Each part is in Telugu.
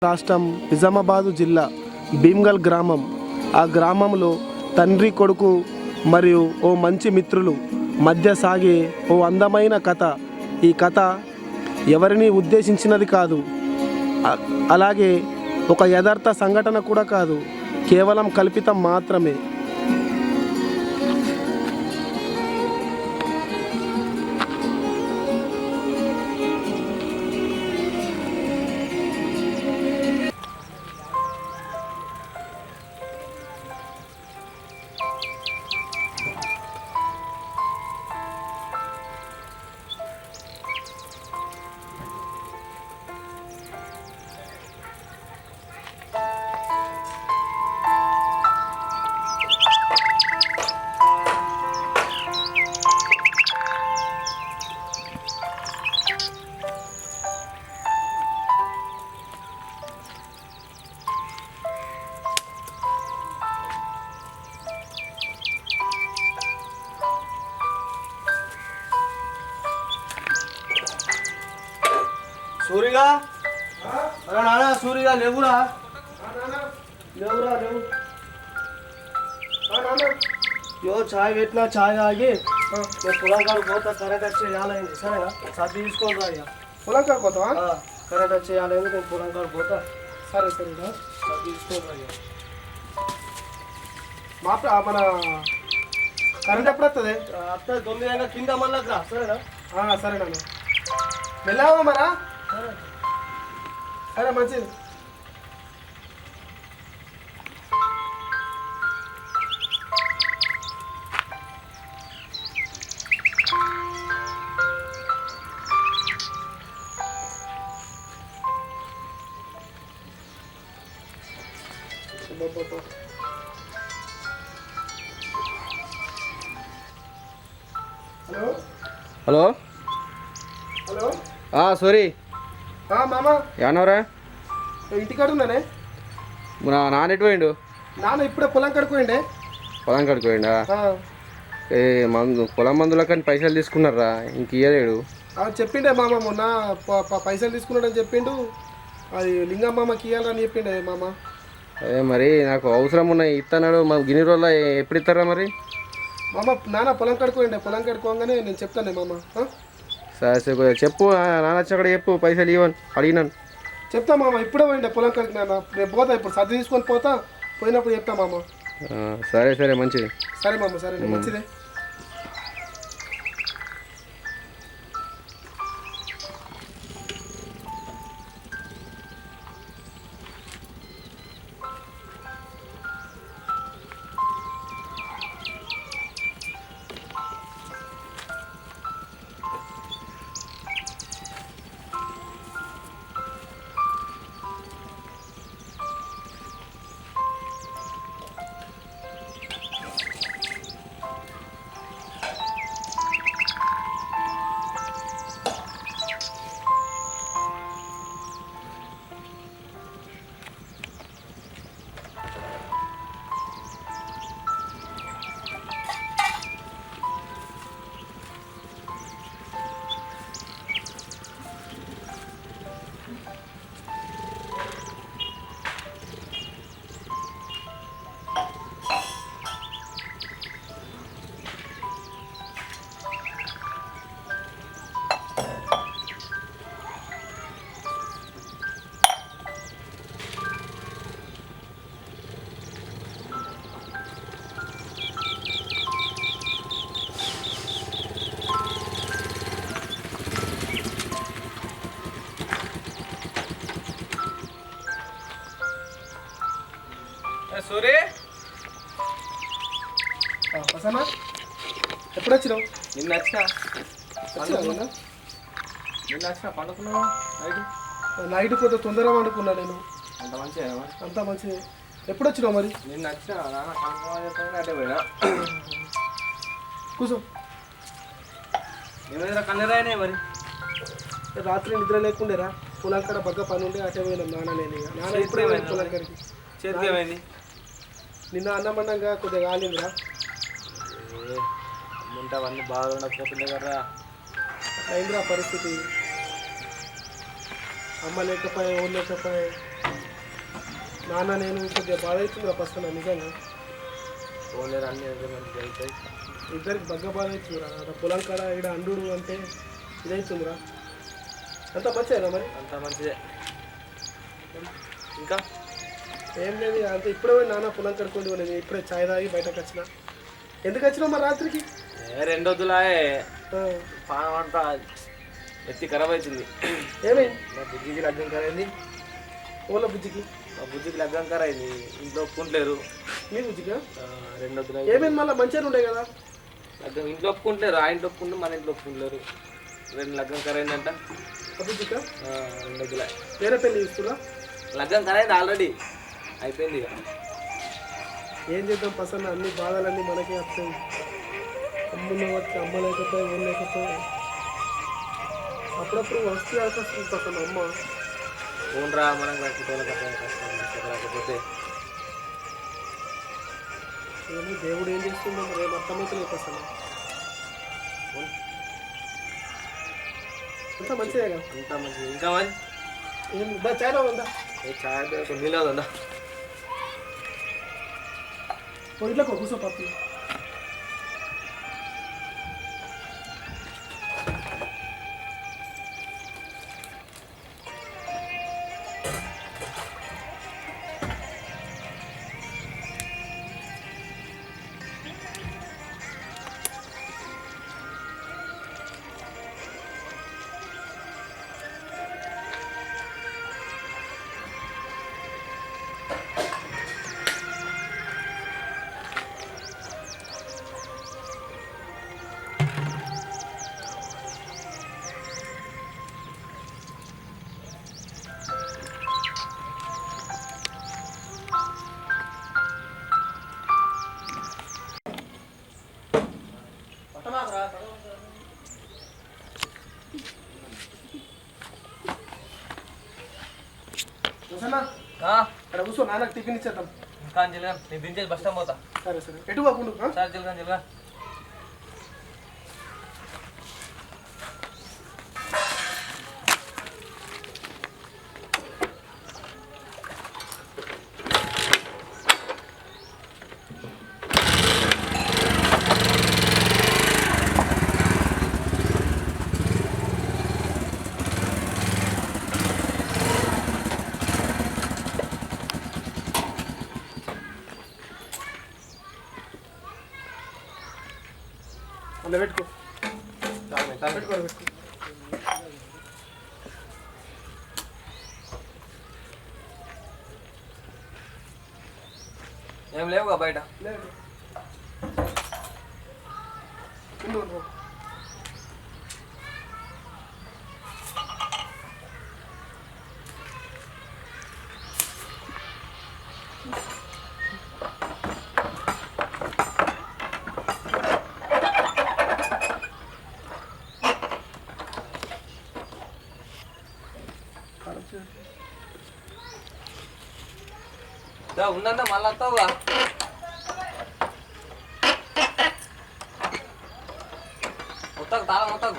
రాష్ట్రం నిజామాబాదు జిల్లా భీమ్గల్ గ్రామం. ఆ గ్రామంలో తండ్రి కొడుకు మరియు ఓ మంచి మిత్రులు మధ్య సాగే ఓ అందమైన కథ. ఈ కథ ఎవరిని ఉద్దేశించినది కాదు, అలాగే ఒక యథార్థ సంఘటన కూడా కాదు, కేవలం కల్పితం మాత్రమే. సూరిగా నానా సూరిగా లేవురా లేవురా లేవు. యో చాయ్ పెట్టినా చాయ్ తాగి నేను పొలం కాడు పోతా. కరెంట్ వచ్చే చేయాలైంది సరేనా? సర్ది తీసుకోరా ఇక. పొలం కాడ పోతావా? కరెంట్ వచ్చే చేయాలైంది, నేను పొలం కాడు పోతా. సరే సరేనా, సర్ది తీసుకోరా ఇక. మన కరెంట్ ఎప్పుడు వస్తుంది? అత్త 9 కింద మళ్ళా సరేనా? సరేనా, వెళ్ళావా మరా? సరే సరే మంచిది. హలో హలో హలో సారీ మామ, ఏమన్నావురా? ఇంటికాడ ఉన్నానే. నా నాన్న ఎటు పోయిండు? నాన్న ఇప్పుడే పొలం కడుకోండి. పొలం కడుకు పోయిండా? పొలం మందుల కానీ పైసలు తీసుకున్నారా? ఇంక ఇయ్యలేడు. చెప్పిండే మామ, మొన్న పైసలు తీసుకున్నాడని చెప్పిండు. అది లింగం మామకి ఇవ్వాలని చెప్పిండే మామ. అదే మరి నాకు అవసరం ఉన్నాయి ఇస్తున్నాడు. మా గిన్ని రోజుల్లో ఎప్పుడు ఇస్తారా మరి? మామ నాన్న పొలం కడుకోండి, పొలం కడుకోగానే నేను చెప్తానే మామ. సరే సరే చెప్పు, నాన్న వచ్చాక చెప్పు, పైసలు ఇవ్వను అడిగినాను. చెప్తా మామ, ఇప్పుడే పోయిండే పొలం కడికి. నాన్న రేపు పోతా, ఇప్పుడు సర్ది తీసుకొని పోతా, పోయినప్పుడు చెప్తా మామ. సరే సరే మంచిది. సరే మామ, సరే మంచిదే. సూరి వసనా, ఎప్పుడు వచ్చినావు? నిన్న వచ్చిన పండుకున్నావా? నైట్ కొంత తొందరగా పండుకున్నా నేను. అంత మంచిగా అంతా మంచిది. ఎప్పుడు వచ్చినావు మరి? నిన్న వచ్చిన నాన్న అటే పోయినా. కూర్చో. ఏమైనా కన్నెరాయనే మరి? రాత్రి నిద్ర లేకుండేరా, పొలం కాడ బగ్గ పని ఉండి అటే పోయినా నాన్న. నేను ఇక నాన్న ఇప్పుడే పొలం కాడికి. చేతికి ఏమైంది? నిన్న అన్నమన్నంగా కొద్దిగా కాలిందిరా. అమ్ముంటే అవన్నీ బాగా ఉండకపోతుండే కదా. అయిందిరా పరిస్థితి. అమ్మ లేకపోయే, ఊరు లేకపోయే, నాన్న నేను కొద్దిగా బాధ అవుతుందిరా పక్కన నిజంగా. ఓన్లీ అన్నీ మంచిగా అవుతాయి. ఇద్దరికి బగ్గ బాధ అవుతుందిరా. అక్కడ పొలం కాడ ఇక్కడ అండు అంటే ఇదవుతుందిరా. అంత మంచిదేనా మరి? అంతా మంచిదే. ఇంకా ఏం లేదు అంతే. ఇప్పుడే పోయి నాన్న పొలం కడుక్కొని పోలేదు. ఇప్పుడే చాయ్ తాగి బయటకు వచ్చిన. ఎందుకు వచ్చినావు మరి రాత్రికి? 2 రోజులే పానం అంతా ఎత్తి ఖరాబ్ అవుతుంది. ఏమైంది? మా బుజ్జికి లగ్గం కరైంది. ఓల బుజ్జికి? మా బుజ్జికి లగ్గం కరైంది. ఇంట్లో ఒప్పుకుంటలేరు. మీ బుజ్జిగా? 2 రోజులు ఏమైంది? మళ్ళీ మంచిగా ఉండే కదా లగ్గం. ఇంట్లో ఒప్పుకుంటలేరు. ఆ ఇంట్లో ఒప్పుకుంటే మన ఇంట్లో ఒప్పుకుంటలేరు. 2 లగ్గం కరైందంట. బుజ్జిగా 2 రోజులే. వేరే పెళ్ళి ఇస్తున్నా? లగ్గం కరైంది ఆల్రెడీ, అయిపోయింది. ఇక ఏం చేద్దాం పసన్న, అన్ని బాధలన్నీ మనకే వస్తాయి. అమ్మున్న వచ్చి అమ్మ లేకపోయి ఏం లేకపోయి అప్పుడప్పుడు వస్తే వస్తుంది పసన్న అమ్మ. ఓన్రా మనకు రాకపోతే కష్టం రాకపోతే ఏమో దేవుడు ఏం చేస్తుందో మరి ఏం అర్థమవుతుంది పసన్న. అంతా మంచిదే కదా? అంతా మంచిది. ఇంకా మరి ఏం చాయ్ ఉందా? చాయ్ నీళ్ళు ఉందా? ఇంట్లో కూర్చో పప్పు. అక్కడ కూర్చో, నాన్నకు టిఫిన్ ఇచ్చేద్దాం. నీకు దించేసి బస్ స్టాండ్ పోతా. సరే సరే, ఎటు బాబు నువ్వు? సార్ జిల్గా అలా పెట్టుకో. ఏం లేవుగా బయట? ఉందంటే మళ్ళీ వస్తావుగా. మొత్తం తాళం మొత్తం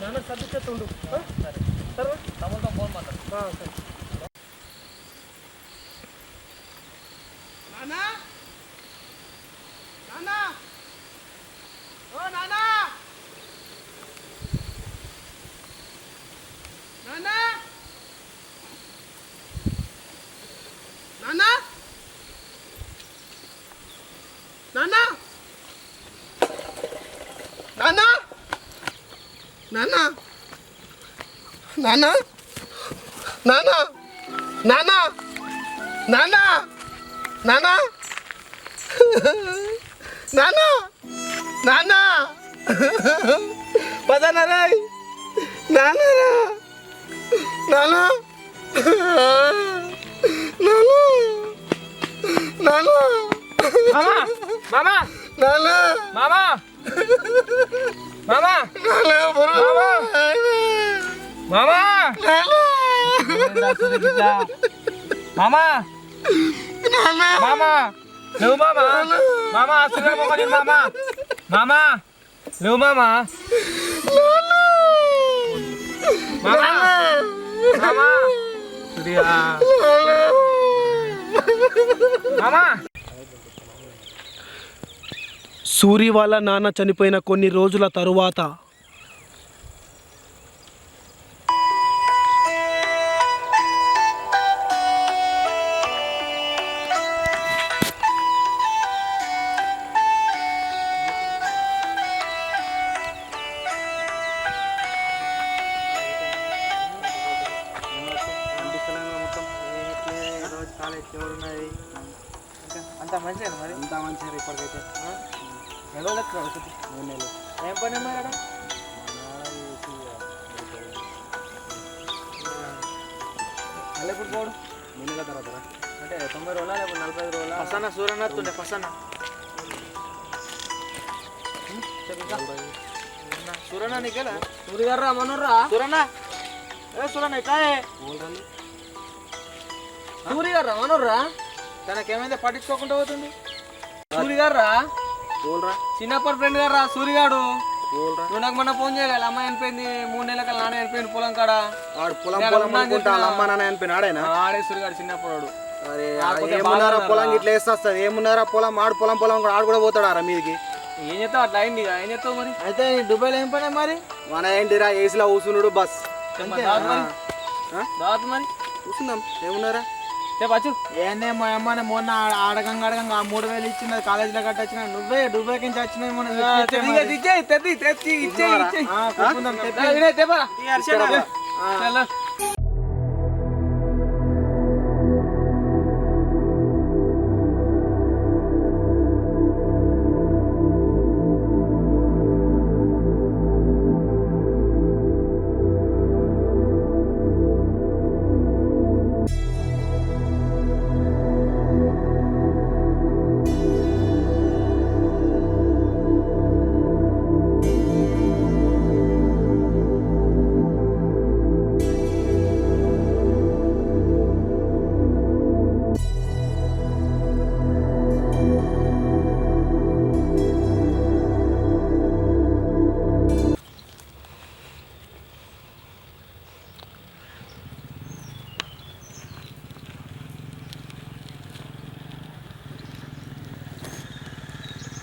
నాన్న సర్దిచేస్తుండు. సరే సరే తమ్ముడితో ఫోన్ మాట్లాడు. సరే. నానా నానా, ఓ నానా, నానా నానా నానా నానా నానా నానా నానా నానా నానా నానా నానా నానా పదనా రాయ్ నానా నానా నానా నానా మామా నానా మామా మామా మామా మామా మామా నువ్వు మామా మామా సూర్యుడు మొక్క మామా మామా నువ్వు మామా మామా మామా సూర్య మామా సూరి వాళ్ళ నాన్న చనిపోయిన కొన్ని రోజుల తరువాత అంత మంచిగా మరి అంత మంచిగా ఇప్పటికైతే ఏం పని మరి మళ్ళీ ఎప్పుడు పోడు ముందుగా తర్వాత అంటే 90 రోజుల లేకపోతే 45 రోజుల పసన్న సూర్యన్న వస్తుండే పసన్న సూరన్న నీకేలా సూర్యగారు మనోర్రా సూరన్న ఏ సూరన్న ఇట్లా సూర్యగారు మనోర్రా తనకేమైందో పట్టించుకోకుండా పోతుంది సూర్యగారా చిన్నప్పటి ఫ్రెండ్ గారా సూర్యగాడు నువ్వు నాకు మొన్న ఫోన్ చేయగల అమ్మాయి అనిపోయింది 3 నెలల కల్లా నాన్న అనిపోయింది పొలం కాడ అమ్మ నాన్న అనిపోయినాడేనా ఆడే సూర్యగాడు చిన్నప్పుడు ఏమున్నారా పొలం ఇట్లా వేస్తుంది ఏమున్నారా పొలం ఆడు పొలం కూడా ఆడు కూడా పోతాడారా మీదికి ఏం చేస్తావు అట్లా అయింది ఏం చేస్తావు మరి అయితే దుబాయ్లో ఏం పని మరి మన ఏంటిరా ఏసీలో కూసునుడు బస్ దావత్ మరి కూర్చుందాం ఏమున్నారా చెప్పచ్చు ఏందే మా అమ్మ మొన్న అడగంగా 3000 ఇచ్చింది కాలేజీలో కట్టొచ్చిన నువ్వే దుబాయ్ నుంచి వచ్చినాయి మన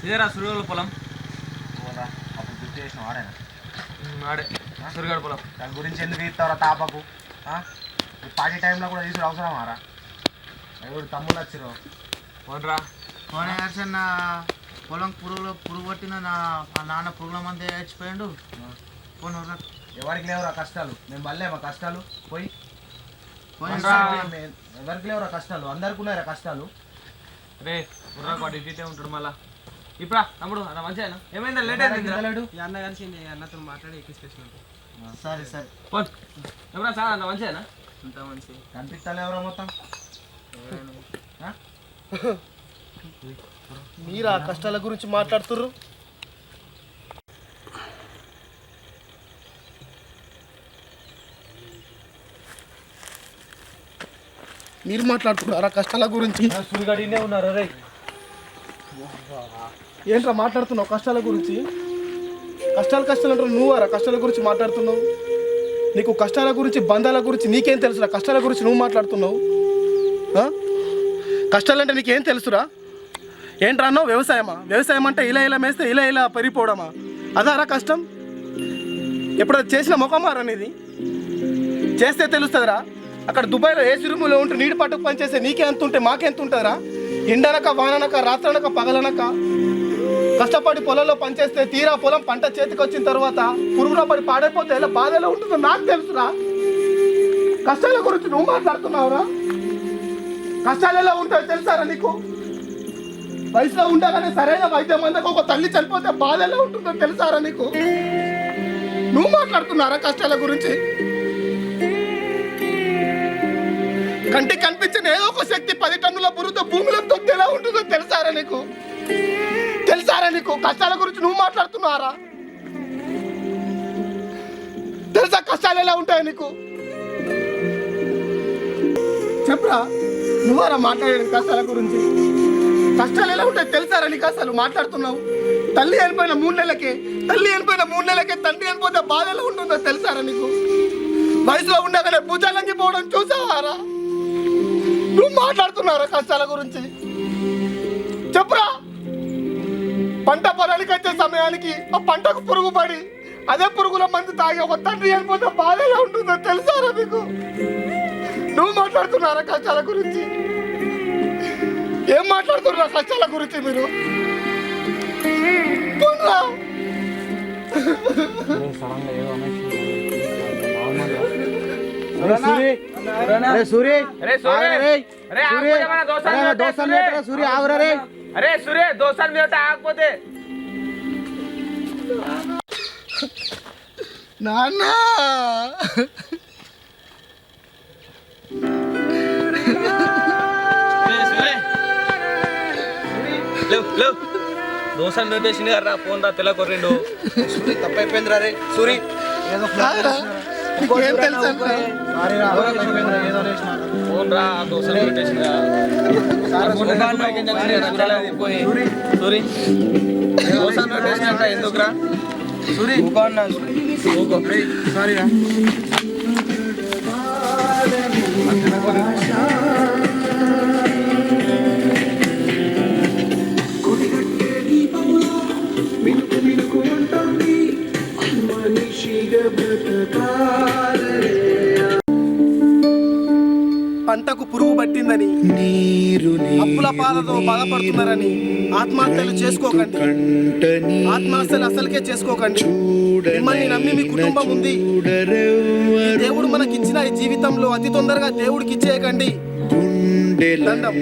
ఇదేరా సూర్యగాడు పొలం అప్పుడు గుర్తు చేసిన వాడేనా ఆడే సూర్యగాడు పొలం దాని గురించి ఎందుకు ఇస్తావురా తాపకు ఈ పార్టీ టైంలో కూడా తీసుడు అవసరం ఆరా ఎవరు తమ్ముళ్ళు వచ్చిరు పోనరా పోనీ అర్చన్న పొలం పురుగు పట్టిన నా నాన్న పురుగుల మంది చచ్చిపోయాడు పోను ఎవరికి లేవురా కష్టాలు మేము వల్లేమా కష్టాలు పోయి ఎవరికి లేవురా కష్టాలు అందరికి ఉన్నారా కష్టాలు రే బుర్రా వాడు ఇటే ఉంటాడు మళ్ళా ఇప్పుడా తమ్ముడు అన్న మంచిగా ఏమైందా లేట్ అయింది అన్న కలిసి అన్నతో మాట్లాడి ఎక్కిస్పేషన్ సరే సరే పోన్ ఎవరా సార్ అన్న మంచిగా అంత మంచి కనిపిస్తాను ఎవరో మొత్తం మీరా కష్టాల గురించి మాట్లాడుతుర్రు మీరు మాట్లాడుతున్నారా కష్టాల గురించి సూర్యగాడినే ఉన్నారు రే ఏంట్రా మాట్లాడుతున్నావు కష్టాల గురించి కష్టాలు అంటారు నువ్వారా కష్టాల గురించి మాట్లాడుతున్నావు నీకు కష్టాల గురించి బంధాల గురించి నీకేం తెలుసురా కష్టాల గురించి నువ్వు మాట్లాడుతున్నావు కష్టాలంటే నీకేం తెలుసురా ఏంట్రా అన్నావు వ్యవసాయం అంటే ఇలా మేస్తే ఇలా పెరిగిపోవడమా అదారా కష్టం ఎప్పుడు చేసిన ముఖమారా నీది చేస్తే తెలుస్తుందిరా అక్కడ దుబాయ్లో ఏసీ రూములో ఉంటూ నీటి పట్టుకు పనిచేస్తే నీకే ఎంత ఉంటే మాకెంత ఉంటుందిరా ఎండనక వాననక రాత్రనక పగలనక కష్టపడి పొలంలో పనిచేస్తే తీరా పొలం పంట చేతికి వచ్చిన తర్వాత పురుగులో పడి పాడైపోతే ఎలా బాధలో ఉంటుందో నాకు తెలుసురా కష్టాల గురించి నువ్వు మాట్లాడుతున్నావురా కష్టాలు ఎలా ఉంటాయో తెలుసారా నీకు? వయసులో ఉండగానే సరైన వైద్యం అందక ఒక తల్లి చనిపోతే బాధ ఎలా ఉంటుందో తెలుసారా నీకు? నువ్వు మాట్లాడుతున్నారా కష్టాల గురించి? కంటికి కనిపించిన ఏదో ఒక శక్తి 10 టన్నుల బురద భూమిలో తొక్కి ఎలా ఉంటుందో తెలుసారా నీకు? తెలుసారా నీకు కష్టాల గురించి నువ్వు మాట్లాడుతున్నారా? తెలుసా కష్టాలు ఎలా ఉంటాయో నీకు? చెప్పరా, నువ్వారా మాట్లాడేది కష్టాల గురించి? కష్టాలు ఎలా ఉంటాయి తెలుసారా నీకు? అసలు మాట్లాడుతున్నావు. తల్లి చనిపోయిన 3 నెలలకే తండ్రి చనిపోతే బాధ ఎలా ఉంటుందో తెలుసారా నీకు? వయసులో ఉండగానే భుజాలంగి పోవడం చూసావారా? నువ్వు మాట్లాడుతున్నారా కష్టాల గురించి? చెప్పురా. పంట పొలానికి వచ్చే సమయానికి ఆ పంటకు పురుగు పడి అదే పురుగుల మందు తాగి ఒక తండ్రి చనిపోతే బాధ ఎలా ఉంటుందో తెలుసారా మీకు? నువ్వు మాట్లాడుతున్నారా కష్టాల గురించి? ఏం మాట్లాడుతున్నా కష్టాల గురించి మీరు? నాన్న దోశలు మేపేసింది కదా ఫోన్ రా తెల్ల కొర్రిండు. సూరి తప్పైపోయిందిరా రే సూరి. ఏదో ఏం తెలుసా? ఫోన్ రా దోశలు మేపేసింది సూరి. దోశలు మేపేసినట్ట ఎందుకురా సూరి? సారీరా. పంటకు పురుగు పట్టిందని అప్పుల పాలతో బాధపడుతున్నారని ఆత్మహత్యలు చేసుకోకండి. ఆత్మహత్యలు అసలుకే చేసుకోకండి. మిమ్మల్ని నమ్మి మీ కుటుంబం ఉంది. ఈ దేవుడు మనకిచ్చిన ఈ జీవితంలో అతి తొందరగా దేవుడికి ఇచ్చేయకండి. దండం.